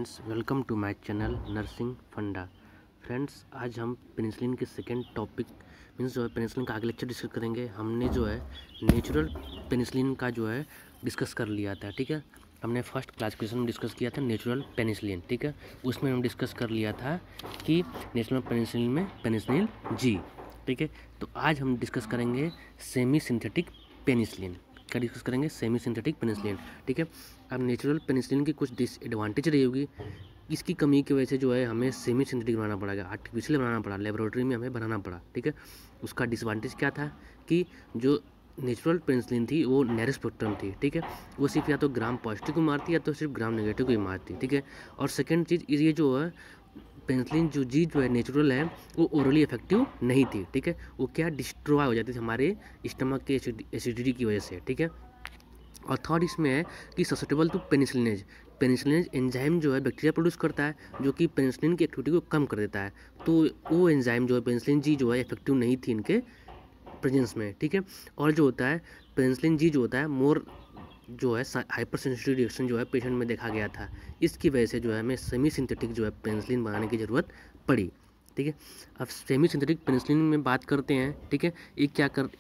Friends, welcome to my channel nursing Funda. Friends, आज हम penicillin के सेकेंड टॉपिक मीन्स जो है पेनिसिलिन का आगे लेक्चर डिस्कस करेंगे। हमने जो है नेचुरल पेनिसिलिन का जो है डिस्कस कर लिया था, ठीक है। हमने फर्स्ट क्लासिफिकेशन में डिस्कस किया था नेचुरल पेनिसिलिन, ठीक है। उसमें हम डिस्कस कर लिया था कि नेचुरल पेनिसिलिन में पेनिसिलिन जी, ठीक है। तो आज हम डिस्कस करेंगे सेमी सिंथेटिक पेनिसिलिन का डिस्कस करेंगे सेमी सिंथेटिक पेनिसिलिन, ठीक है। अब नेचुरल पेनिसिलिन की कुछ डिसएडवांटेज रही होगी, इसकी कमी की वजह से जो है हमें सेमी सिंथेटिक बनाना पड़ेगा, आर्टिफिशियल बनाना पड़ा, लेबोरेटरी में हमें बनाना पड़ा, ठीक है। उसका डिसएडवांटेज क्या था कि जो नेचुरल पेनिसिलिन थी वो नैरो स्पेक्ट्रम थी, ठीक है। वो सिर्फ या तो ग्राम पॉजिटिव को मारती है या तो सिर्फ ग्राम नेगेटिव को ही मारती, ठीक है। और सेकेंड चीज़ ये जो है पेनिसिलिन जो है नेचुरल है वो ओरली इफेक्टिव नहीं थी, ठीक है। वो क्या डिस्ट्रॉय हो जाती थी हमारे स्टमक के एसिडिटी की वजह से, ठीक है। और थर्ड इसमें है कि susceptible to penicillinase. Penicillinase enzyme जो है बैक्टीरिया प्रोड्यूस करता है जो कि पेनिसिलिन की एक्टिविटी को कम कर देता है। तो वो एंजाइम जो है पेनिसिलिन जी जो है इफेक्टिव नहीं थी इनके प्रेजेंस में, ठीक है। और जो होता है पेनिसिलिन जी जो होता है मोर जो है हाइपर सेंसिटिव रिएक्शन जो है पेशेंट में देखा गया था। इसकी वजह से जो है हमें सेमी सिंथेटिक जो है पेनिसिलिन बनाने की ज़रूरत पड़ी, ठीक है। अब सेमी सिंथेटिक पेनिसिलिन में बात करते हैं, ठीक है।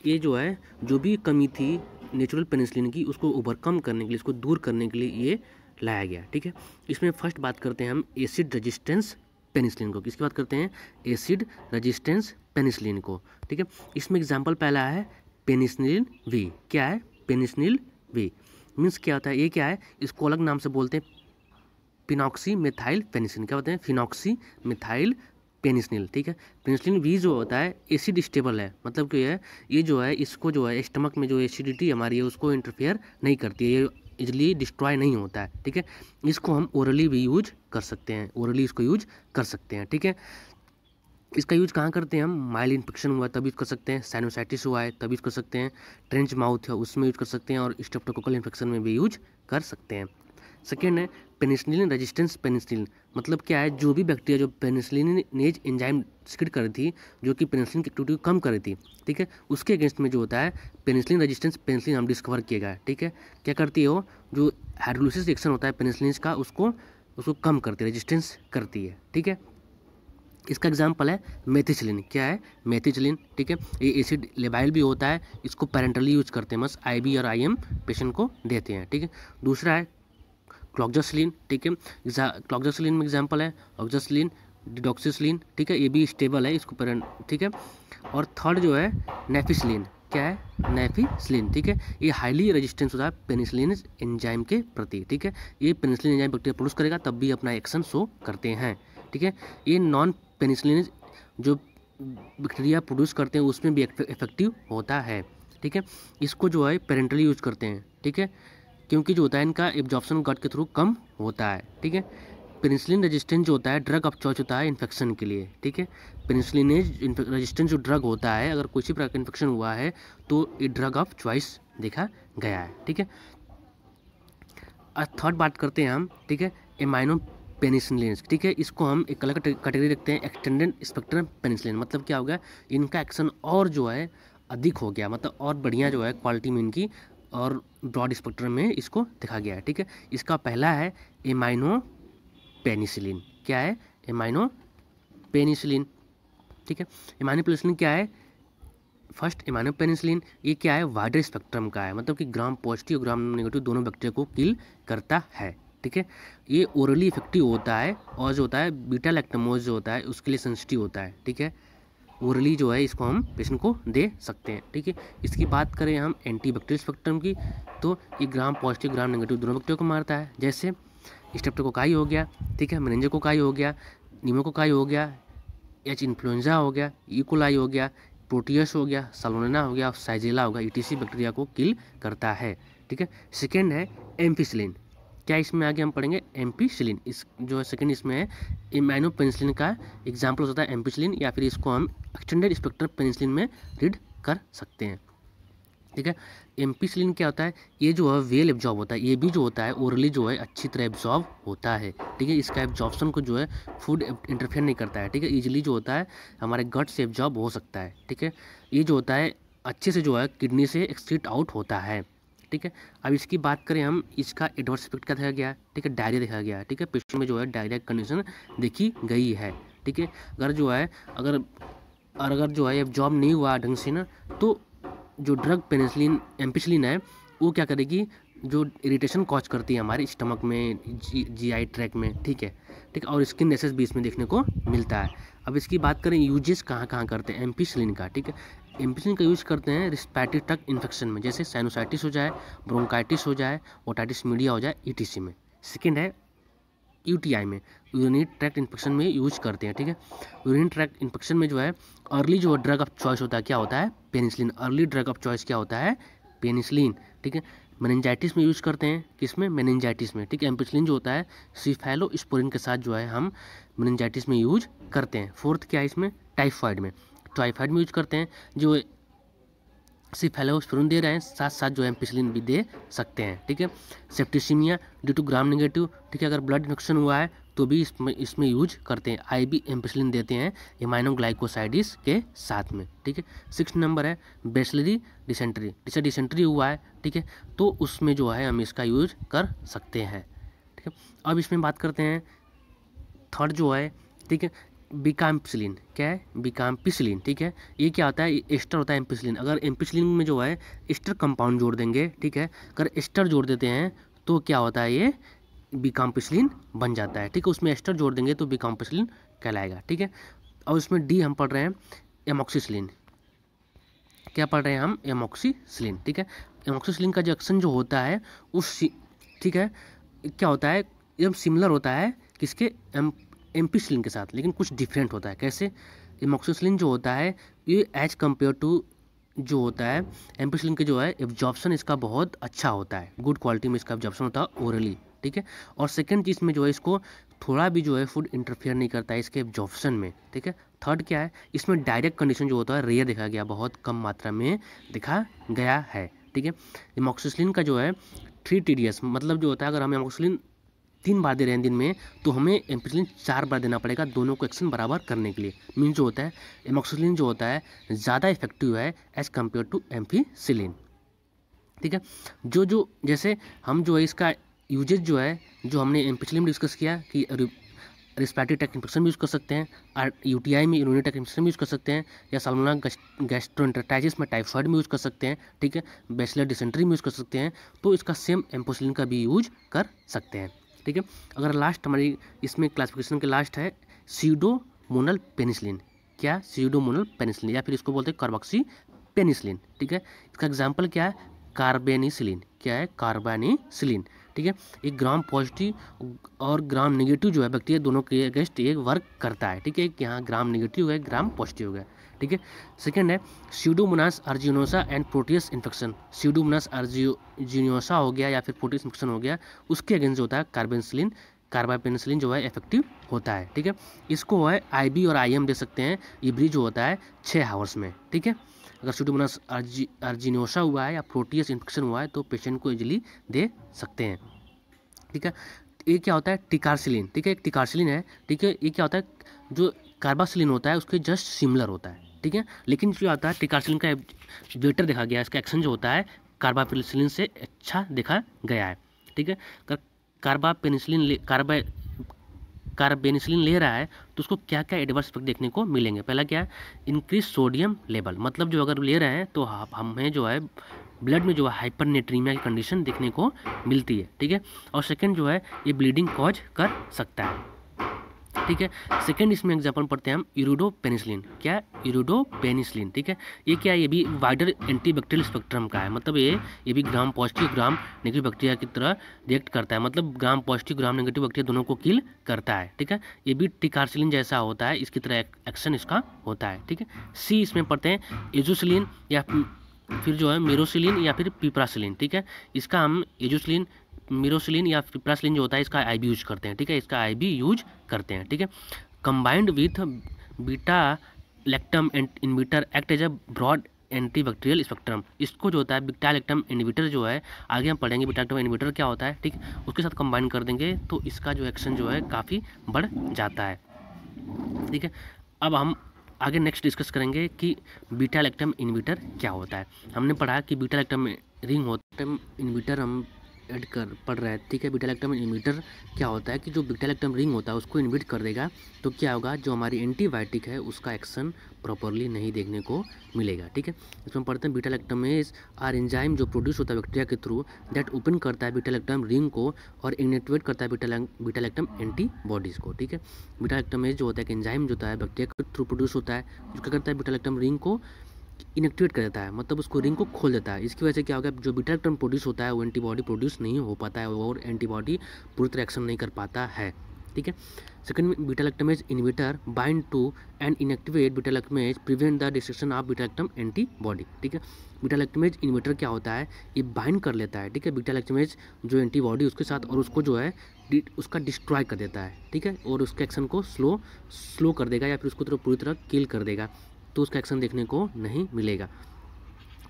ये जो है जो भी कमी थी नेचुरल पेनिसिलिन की उसको ओवरकम करने के लिए, इसको दूर करने के लिए ये लाया गया, ठीक है। इसमें फर्स्ट बात करते हैं हम एसिड रेजिस्टेंस पेनिसिलिन को। किसकी बात करते हैं? एसिड रेजिस्टेंस पेनिसिलिन को, ठीक है। इसमें एग्जाम्पल पहला है पेनिसिलिन वी। क्या है? पेनिसिलिन वी मीन्स क्या होता है? ये क्या है? इसको अलग नाम से बोलते हैं फिनॉक्सी मेथाइल पेनिसिलिन। क्या होते हैं? फिनॉक्सी मेथाइल पेनिसिलिन, ठीक है। पेनिसिलिन वी जो होता है एसिड स्टेबल है, मतलब कि ये जो है इसको जो है स्टमक में जो एसिडिटी हमारी है उसको इंटरफेयर नहीं करती है, ये इजली डिस्ट्रॉय नहीं होता है, ठीक है। इसको हम ओरली भी यूज कर सकते हैं, ओरली इसको यूज कर सकते हैं, ठीक है। इसका यूज कहाँ करते हैं हम? माइल्ड इन्फेक्शन हुआ है तब यूज कर सकते हैं, साइनोसाइटिस हुआ है तब यूज कर सकते हैं, ट्रेंच माउथ है उसमें यूज कर सकते हैं, और स्ट्रेप्टोकोकल इन्फेक्शन में भी यूज कर सकते हैं। सेकेंड है पेनिसिलिन रेजिस्टेंस पेनिसिलिन। मतलब क्या है? जो भी बैक्टीरिया जो पेनिसिलिनेज एंजाइम सिक्रेट कर रही थी जो कि पेनिसिलिन की एक्टिविटी को कम कर रही थी, ठीक है, उसके अगेंस्ट में जो होता है पेनिसिलिन रेजिस्टेंस पेनिसिलिन हम डिस्कवर किया गया, ठीक है। क्या करती है वो? जो हाइड्रोलिसिस रिएक्शन होता है पेनिसिलिन का उसको कम करती है, रेजिस्टेंस करती है, ठीक है। इसका एग्जाम्पल है मेथिसिलिन। क्या है? मेथिसिलिन, ठीक है। ये एसिड लेबाइल भी होता है, इसको पेरेंटली यूज करते हैं, बस आईबी और आईएम पेशेंट को देते हैं, ठीक है। दूसरा है क्लॉक्जासिलिन, ठीक है। क्लॉक्जासिलिन में एग्जाम्पल है ऑक्जासिलिन, डिडॉक्सिसिलिन, ठीक है। ये भी स्टेबल है, इसको ठीक है। और थर्ड जो है नेफिसिलिन। क्या है? नेफिसिलिन, ठीक है। ये हाईली रेजिस्टेंस होता है पेनिसिलिन एंजाइम के प्रति, ठीक है। ये पेनिसिलिन एंजाइम बैक्टीरिया प्रोड्यूस करेगा तब भी अपना एक्शन शो करते हैं, ठीक है। ये नॉन पेनिसिलिन जो बैक्टीरिया प्रोड्यूस करते हैं उसमें भी इफेक्टिव होता है, ठीक है। इसको जो है पेरेंटली यूज करते हैं, ठीक है, क्योंकि जो होता है इनका एब्जॉर्प्शन गट के थ्रू कम होता है, ठीक है। पेनिसिलिन रेजिस्टेंट जो होता है ड्रग ऑफ चॉइस होता है इन्फेक्शन के लिए, ठीक है। पेनिसिलिनेज रेजिस्टेंट जो ड्रग होता है, अगर किसी प्रकार का इन्फेक्शन हुआ है तो ये ड्रग ऑफ चॉइस देखा गया है, ठीक है। थर्ड बात करते हैं हम, ठीक है, एमाइनो पेनिसिलिन, ठीक है। इसको हम एक अलग कैटेगरी रखते हैं एक्सटेंडेड स्पेक्ट्रम पेनिसिलिन। मतलब क्या हो गया? इनका एक्शन और जो है अधिक हो गया, मतलब और बढ़िया जो है क्वालिटी में इनकी और ब्रॉड स्पेक्ट्रम में इसको देखा गया है, ठीक है। इसका पहला है एमाइनो पेनिसिलिन। क्या है? एमाइनो पेनिसिलिन, ठीक है। एमाइनो पेनिसिलिन क्या है? फर्स्ट एमाइनो पेनिसिलिन ये क्या है? वाइडर स्पेक्ट्रम का है, मतलब कि ग्राम पॉजिटिव ग्राम नेगेटिव दोनों बैक्टीरिया को किल करता है, ठीक है। ये ओरली इफेक्टिव होता है और जो होता है बीटा लैक्टोमोज जो होता है उसके लिए सेंसिटिव होता है, ठीक है। ओरली जो है इसको हम पेशेंट को दे सकते हैं, ठीक है। इसकी बात करें हम एंटी बैक्टीरियल स्पेक्ट्रम की, तो ये ग्राम पॉजिटिव ग्राम नेगेटिव दोनों बैक्टीरिया को मारता है, जैसे स्ट्रेप्टोकोकाई हो गया, ठीक है, मेनिंजाकोकाई हो गया, निमोकोकाई हो गया, एच इन्फ्लुएंजा हो गया, इकोलाई हो गया, प्रोटियस हो गया, सालोनेला हो गया, साइजेला हो गया, ईटीसी बैक्टीरिया को किल करता है, ठीक है। सेकेंड है एम्पिसिलिन। क्या इसमें आगे हम पढ़ेंगे? एम्पिसिलिन इस जो है सेकेंड इसमें है इमाइनो पेनिसिलिन का एग्जाम्पल होता है एम्पिसिलिन, या फिर इसको हम एक्सटेंडेड स्पेक्ट्रम पेनिसिलिन में रीड कर सकते हैं, ठीक है। एम्पिसिलिन क्या होता है? ये जो है वेल एब्जॉर्ब होता है, ये भी जो होता है ओरली जो है अच्छी तरह एब्जॉर्ब होता है, ठीक है। इसका एब्जॉर्प्शन को जो है फूड इंटरफेयर नहीं करता है, ठीक है। ईजिली जो होता है हमारे गट से एब्जॉर्ब हो सकता है, ठीक है। ये जो होता है अच्छे से जो है किडनी से एक्सक्रीट आउट होता है, ठीक है। अब इसकी बात करें हम, इसका एडवर्स इफेक्ट क्या देखा गया, ठीक है, डायरिया देखा गया, ठीक है, पेशेंट में जो है डायरिया कंडीशन देखी गई है, ठीक है। अगर जो है अगर जो है एब्जॉर्ब नहीं हुआ ढंग से ना, तो जो ड्रग पेनिसिलिन एम्पिसिलिन है वो क्या करेगी, जो इरिटेशन कॉज करती है हमारे स्टमक में, जीआई ट्रैक में, ठीक है, और स्किन रैशेस भी इसमें देखने को मिलता है। अब इसकी बात करें यूजेस कहाँ कहाँ करते हैं एम्पिसिलिन का, ठीक है। एम्पिसिलिन का यूज़ करते हैं रिस्पिरेटरी ट्रैक्ट इन्फेक्शन में, जैसे साइनोसाइटिस हो जाए, ब्रोंकाइटिस हो जाए, ओटाइटिस मीडिया हो जाए, ईटीसी में। सेकेंड है यूटीआई में, यूरिनरी ट्रैक्ट इन्फेक्शन में यूज करते हैं, ठीक है। यूरिनरी ट्रैक्ट इन्फेक्शन में जो है अर्ली जो ड्रग ऑफ चॉइस होता है क्या होता है, penicillin. Early drug of choice क्या होता है, पेनिसिलिन, ठीक है। मेनिंजाइटिस में यूज करते हैं, किसमें, मेनिंजाइटिस में, ठीक है। एम्पिसिलिन जो होता है सीफेलोस्पोरिन के साथ जो है हम मेनिंजाइटिस में यूज करते हैं। फोर्थ क्या है इसमें, टाइफाइड में में यूज करते हैं, जो सिफेलोस्पोरिन दे रहे हैं साथ साथ जो है एम्पिसिलिन भी दे सकते हैं, ठीक है। Septicaemia due to gram negative, ठीक है, अगर ब्लड इन्फेक्शन हुआ है तो भी इसमें यूज करते हैं, आईबी एम्पिसिलिन देते हैं इम्यूनोग्लाइकोसाइडिस के साथ में, ठीक है। 6 नंबर है बेसिलरी डिसेंट्री, जैसे डिसेंट्री हुआ है, ठीक है, तो उसमें जो है हम इसका यूज कर सकते हैं, ठीक है। अब इसमें बात करते हैं थर्ड जो है, ठीक है, बिकाम्पिसिलिन। क्या है, बिकाम्पिसिलिन, ठीक है। ये क्या होता है, एस्टर होता है एम्पिसिलिन। अगर एम्पिसिलिन में जो है एस्टर कंपाउंड जोड़ देंगे, ठीक है, अगर एस्टर जोड़ देते हैं तो क्या होता है, ये बिकाम्पिसिलिन बन जाता है, ठीक है। उसमें एस्टर जोड़ देंगे तो बिकाम्पिसिलिन कहलाएगा, ठीक है। और उसमें डी हम पढ़ रहे हैं एमॉक्सिसिलिन। क्या पढ़ रहे हैं हम, एमॉक्सिसिलिन, ठीक है। एमॉक्सिसिलिन का जो एक्शन जो होता है उस, ठीक है, क्या होता है, एकदम सिमिलर होता है किसके, एम्पिसिलिन के साथ, लेकिन कुछ डिफरेंट होता है। कैसे, एमॉक्सिसिलिन जो होता है ये एज कम्पेयर टू जो होता है एम्पिसिलिन के जो है एब्जॉर्प्शन इसका बहुत अच्छा होता है, गुड क्वालिटी में इसका एब्जॉर्प्शन होता है ओरली, ठीक है। और सेकंड चीज़ में जो है इसको थोड़ा भी जो है फूड इंटरफेयर नहीं करता है इसके एब्जॉर्प्शन में, ठीक है। थर्ड क्या है, इसमें डायरेक्ट कंडीशन जो होता है रेयर देखा गया, बहुत कम मात्रा में देखा गया है, ठीक है। एमॉक्सिसिलिन का जो है 3 TDS, मतलब जो होता है अगर हम एमॉक्सिसिलिन 3 बार दे रहे हैं दिन में तो हमें एम्पिसिलिन 4 बार देना पड़ेगा, दोनों को एक्शन बराबर करने के लिए। मीन जो होता है एमॉक्सिसिलिन जो होता है ज़्यादा इफेक्टिव है एज कम्पेयर टू एम्पिसिलिन, ठीक है। जो जैसे हम जो है इसका यूजेज जो है, जो हमने एम्पिसिलिन में डिस्कस किया कि रिस्पिरेटरी ट्रैक्ट इन्फेक्शन में यूज़ कर सकते हैं, और यूटीआई में यूरिनरी ट्रैक्ट इन्फेक्शन में यूज़ कर सकते हैं, या साल्मोनेला गैस्ट्रोएंटेराइटिस में, टाइफाइड में यूज़ कर सकते हैं, ठीक है, बैसिलर डिसेंट्री में यूज़ कर सकते हैं, तो इसका सेम एम्पिसिलिन का भी यूज कर सकते हैं, ठीक है। अगर लास्ट हमारी इसमें क्लासिफिकेशन के लास्ट है स्यूडोमोनल पेनिसिलिन। क्या, स्यूडोमोनल पेनिसिलिन, या फिर इसको बोलते हैं कार्बोक्सी पेनिसिलिन, ठीक है। इसका एग्जांपल क्या है, कार्बेनिसिलिन। क्या है, कार्बेनिसिलिन, ठीक है। एक ग्राम पॉजिटिव और ग्राम नेगेटिव जो है बैक्टीरिया दोनों के अगेंस्ट ये वर्क करता है, ठीक है। यहाँ ग्राम नेगेटिव है, ग्राम पॉजिटिव हो गया, ठीक है। सेकेंड है pseudomonas aeruginosa and proteus infection. Pseudomonas aeruginosa हो गया या फिर प्रोटियस इन्फेक्शन हो गया, उसके अगेंस्ट जो होता है कार्बापेनिसिलिन जो है इफेक्टिव होता है, ठीक है। इसको है आईबी और आईएम दे सकते हैं, इब्री जो होता है 6 आवर्स में, ठीक है। अगर स्यूडोमोनास अर्जिनोसा हुआ है या प्रोटियस इन्फेक्शन हुआ है तो पेशेंट को इजीली दे सकते हैं, ठीक है। ये क्या होता है, टिकारसिलिन, ठीक है, एक टिकारसिलिन है, ठीक है। ये क्या होता है, जो कार्बासिलिन होता है उसके जस्ट सिमिलर होता है, ठीक है। लेकिन जो आता है टिकारसिलिन का बेटर देखा गया, इसका एक्शन जो होता है कार्बापेनिसिलिन से अच्छा देखा गया है, ठीक है। कार्बेनिसिलिन ले रहा है तो उसको क्या क्या एडवर्स इफेक्ट देखने को मिलेंगे। पहला क्या है, इंक्रीज सोडियम लेवल, मतलब जो अगर ले रहे हैं तो हमें जो है ब्लड में जो है हाइपरनेट्रीमिया की कंडीशन देखने को मिलती है, ठीक है। और सेकंड जो है ये ब्लीडिंग कॉज कर सकता है, ठीक है। सेकंड इसमें एग्जांपल पढ़ते हैं हम इरिडोपेनिसिलिन। क्या, इरिडोपेनिसिलिन, ठीक है। ये क्या है, ये भी वाइडर एंटीबैक्टीरियल स्पेक्ट्रम का है, मतलब ये भी gram positive gram negative bacteria की तरह रिएक्ट करता है, मतलब gram positive gram negative bacteria दोनों को किल करता है, ठीक है। ये भी टिकारसिलिन जैसा होता है, इसकी तरह एक्शन इसका होता है, ठीक है। सी इसमें पढ़ते हैं एजोसिलिन या फिर जो है मेरोसिलिन या फिर पिप्रासिलिन, ठीक है। इसका हम एजोसिलिन, मिरोसिलिन या पिप्रासिलिन जो होता है इसका आईबी यूज करते हैं, ठीक है, इसका आईबी यूज करते हैं, ठीक है। Combined with beta lactam inhibitor act as a broad antibacterial spectrum. इसको जो होता है बीटा लैक्टम इनहिबिटर जो है, आगे हम पढ़ेंगे बीटा लैक्टम इनहिबिटर क्या होता है, ठीक, उसके साथ कंबाइन कर देंगे तो इसका जो एक्शन जो है काफ़ी बढ़ जाता है, ठीक है। अब हम आगे नेक्स्ट डिस्कस करेंगे कि बीटा लैक्टम इनहिबिटर क्या होता है। हमने पढ़ा कि बीटा लैक्टम रिंग होता है इनहिबिटर हम ऐड कर पढ़ रहे हैं, ठीक है। बीटा लैक्टम इनहिबिटर क्या होता है कि जो बीटा लैक्टम रिंग होता है उसको इनहिबिट कर देगा, तो क्या होगा, जो हमारी एंटीबायोटिक है उसका एक्शन प्रॉपरली नहीं देखने को मिलेगा, ठीक है। इसमें पढ़ते हैं बीटा लैक्टमेज आर एंजाइम जो प्रोड्यूस होता है बैक्टीरिया के थ्रू दैट ओपन करता है बीटा लैक्टम रिंग को और इनएक्टिवेट करता है बीटा लैक्टम एंटीबॉडीज़ को, ठीक है। बीटा लैक्टमेज जो होता है कि एंजाइम जो होता है बैक्टीरिया के थ्रू प्रोड्यूस होता है, जो क्या करता है बीटा लैक्टम रिंग को इनएक्टिवेट कर देता है, मतलब उसको रिंग को खोल देता है। इसकी वजह से क्या होगा, जो बीटा लैक्टम प्रोड्यूस होता है वो एंटीबॉडी प्रोड्यूस नहीं हो पाता है और एंटीबॉडी पूरी तरह एक्शन नहीं कर पाता है, ठीक है। Second, beta lactamase inhibitor bind to and inactivate beta lactamase prevent the destruction of beta lactam antibody, ठीक है। बीटा लैक्टमेज इनहिबिटर क्या होता है, ये बाइंड कर लेता है, ठीक है, बीटा लैक्टमेज जो एंटीबॉडी उसके साथ, और उसको जो है उसका डिस्ट्रॉय कर देता है, ठीक है, और उसके एक्शन को स्लो कर देगा या फिर उसको पूरी तरह किल कर देगा, तो उसका एक्शन देखने को नहीं मिलेगा।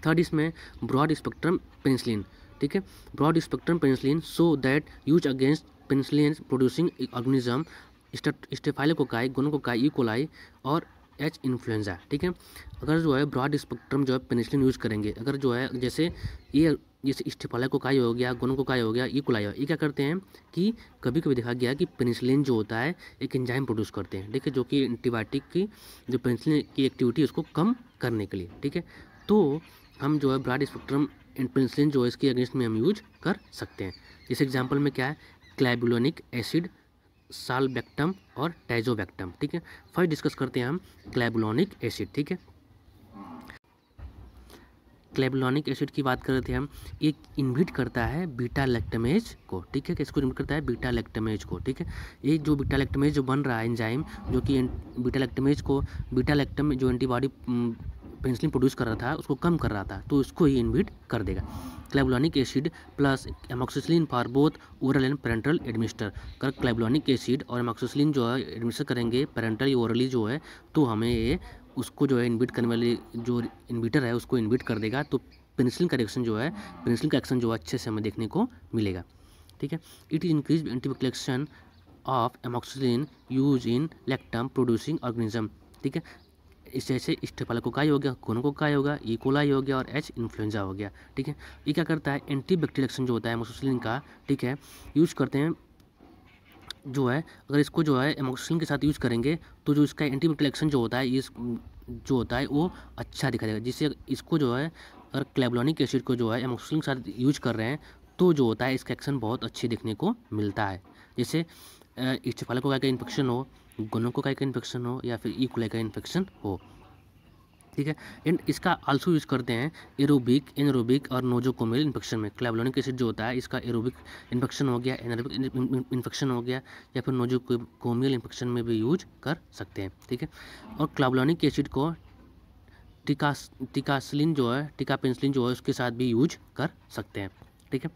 थर्ड, इसमें ब्रॉड स्पेक्ट्रम पेनिसिलिन, ठीक है। Broad spectrum penicillin so that use against penicillin producing organism staphylococci, gonococci, E coli और एच इन्फ्लुएंजा, ठीक है। अगर जो है ब्रॉड स्पेक्ट्रम जो है पेनिसिलिन यूज करेंगे, अगर जो है जैसे स्टेफाइलोकोकाई हो गया, गोनोकोकाई हो गया, ई कोलाई, ये क्या करते हैं कि कभी कभी देखा गया कि पेनिसिलिन जो होता है एक एंजाइम प्रोड्यूस करते हैं, ठीक है, जो कि एंटीबायोटिक की जो पेनिसिलिन की एक्टिविटी है उसको कम करने के लिए, ठीक है। तो हम जो है ब्रॉड स्पेक्ट्रम पेनिसिलिन जो है इसके अगेंस्ट में हम यूज कर सकते हैं। इस एग्जाम्पल में क्या है, क्लैबुलोनिक एसिड, साल्बेक्टम और टाइजोबैक्टम, ठीक है। फर्स्ट डिस्कस करते हैं हम क्लैबुलोनिक एसिड, ठीक है। क्लैबुलोनिक एसिड की बात कर रहे थे हम, एक इनहिबिट करता है बीटा लैक्टमेज को, ठीक है, किसको इनहिबिट करता है, बीटा लैक्टमेज को, ठीक है। ये जो बीटा लैक्टमेज जो बन रहा है एंजाइम, जो कि बीटा लैक्टमेज को, बीटा लैक्टम जो एंटीबॉडी पेनिसिलिन प्रोड्यूस कर रहा था उसको कम कर रहा था, तो उसको ही इनहिबिट कर देगा। Clavulanic acid plus amoxicillin for both oral and parental administer, अगर क्लैबुलोनिक एसिड और एमोक्सिसिलिन जो है एडमिनिस्टर करेंगे पेरेंटल या ओरली जो है, तो हमें ये उसको जो है इनहिबिट करने वाली जो इनहिबिटर है उसको इनहिबिट कर देगा, तो पेनिसिलिन का रिएक्शन जो है, पेनिसिलिन का एक्शन जो है अच्छे से हमें देखने को मिलेगा, ठीक है। It is increase antibiotic action of amoxicillin use in lactam producing organism, ठीक है। इस जैसे स्टेफाइलोकोकाई हो गया, गोनोकोकाई हो गया, ई कोलाई हो गया और एच इन्फ्लुएंजा हो गया, ठीक है। ये क्या करता है, एंटीबैक्टीरियल एक्शन जो होता है एमोक्सिसिलिन का, ठीक है, यूज करते हैं जो है, अगर इसको जो है एमोक्सिसिलिन के साथ यूज करेंगे तो जो इसका एंटीबैक्टीरियल एक्शन जो होता है इस जो होता है वो अच्छा दिखाई देगा, जिससे इसको जो है अगर क्लैबुलोनिक एसिड को जो है एमोक्सिसिलिन के साथ यूज कर रहे हैं तो जो होता है इसका एक्शन बहुत अच्छे देखने को मिलता है, जैसे स्टेफाइलोकोकाई का इन्फेक्शन हो, गोनोकोकाई का इन्फेक्शन हो या फिर ई कोलाई का इन्फेक्शन हो, ठीक है। एंड इसका आल्सो यूज करते हैं एरोबिक, एनरोबिक और नोजोकोमियल इन्फेक्शन में। क्लैबुलोनिक एसिड जो होता है इसका एरोबिक इन्फेक्शन हो गया, एनरोबिक इन्फेक्शन हो गया या फिर नोजोकोमियल इन्फेक्शन में भी यूज कर सकते हैं, ठीक है। और क्लैबुलोनिक एसिड को टिकासिलिन जो है, टिकापेनिसिलिन जो है उसके साथ भी यूज कर सकते हैं, ठीक है।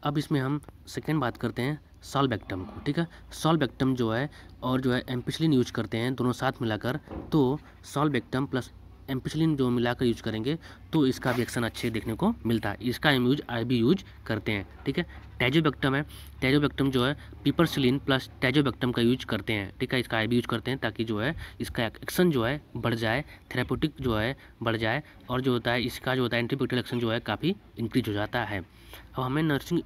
अब इसमें हम सेकेंड बात करते हैं साल्बेक्टम को, ठीक है। साल्बेक्टम जो है और जो है एम्पिसिलिन यूज करते हैं दोनों साथ मिलाकर, तो साल्बेक्टम प्लस एम्पिसिलिन जो मिलाकर यूज करेंगे तो इसका भी एक्शन अच्छे देखने को मिलता है, इसका हम यूज आईबी यूज करते हैं, ठीक है। टाइजोबैक्टम है, टाइजोबैक्टम जो है पिपरसिलिन प्लस टाइजोबैक्टम का यूज करते हैं, ठीक है, इसका आईबी यूज करते हैं ताकि जो है इसका एक्शन जो है बढ़ जाए, थेराप्यूटिक जो है बढ़ जाए, और जो होता है इसका जो होता है एंटीबैक्टीरियल एक्शन जो है काफ़ी इंक्रीज हो जाता है। अब हमें नर्सिंग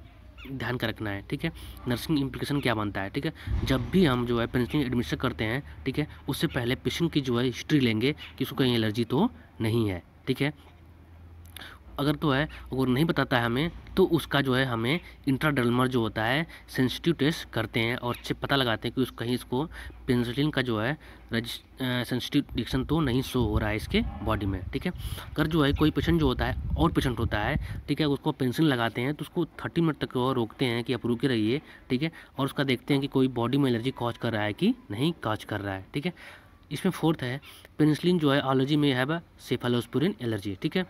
ध्यान का रखना है, ठीक है। नर्सिंग इम्प्लीकेशन क्या बनता है, ठीक है, जब भी हम जो है पेनिसिलिन एडमिनिस्टर करते हैं, ठीक है, उससे पहले पेशेंट की जो है हिस्ट्री लेंगे कि उसको कहीं एलर्जी तो नहीं है, ठीक है। अगर तो है, अगर नहीं बताता है हमें तो उसका जो है हमें इंट्राडर्मल जो होता है सेंसिटिव टेस्ट करते हैं और पता लगाते हैं कि कहीं इसको पेनिसिलिन का जो है सेंसिटिव रिएक्शन तो नहीं शो हो रहा है इसके बॉडी में, ठीक है। अगर जो है कोई पेशेंट जो होता है और पेशेंट होता है, ठीक है, उसको पेनिसिलिन लगाते हैं तो उसको 30 मिनट तक और रोकते हैं कि आप रुके रहिए, ठीक है, और उसका देखते हैं कि कोई बॉडी में एलर्जी कॉज कर रहा है कि नहीं कॉज कर रहा है, ठीक है। इसमें फोर्थ है पेनिसिलिन जो है एलर्जी में है सेफेलोस्पोरिन एलर्जी, ठीक है।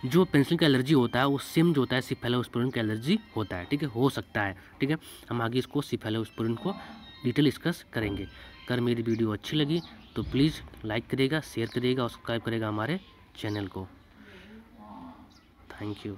जो पेनिसिलिन का एलर्जी होता है वो सेम जो होता है सेफेलोस्पोरिन का एलर्जी होता है, ठीक है, हो सकता है, ठीक है। हम आगे इसको सेफेलोस्पोरिन को डिटेल डिस्कस करेंगे। अगर मेरी वीडियो अच्छी लगी तो प्लीज़ लाइक करिएगा, शेयर करिएगा और सब्सक्राइब करिएगा हमारे चैनल को। Thank you.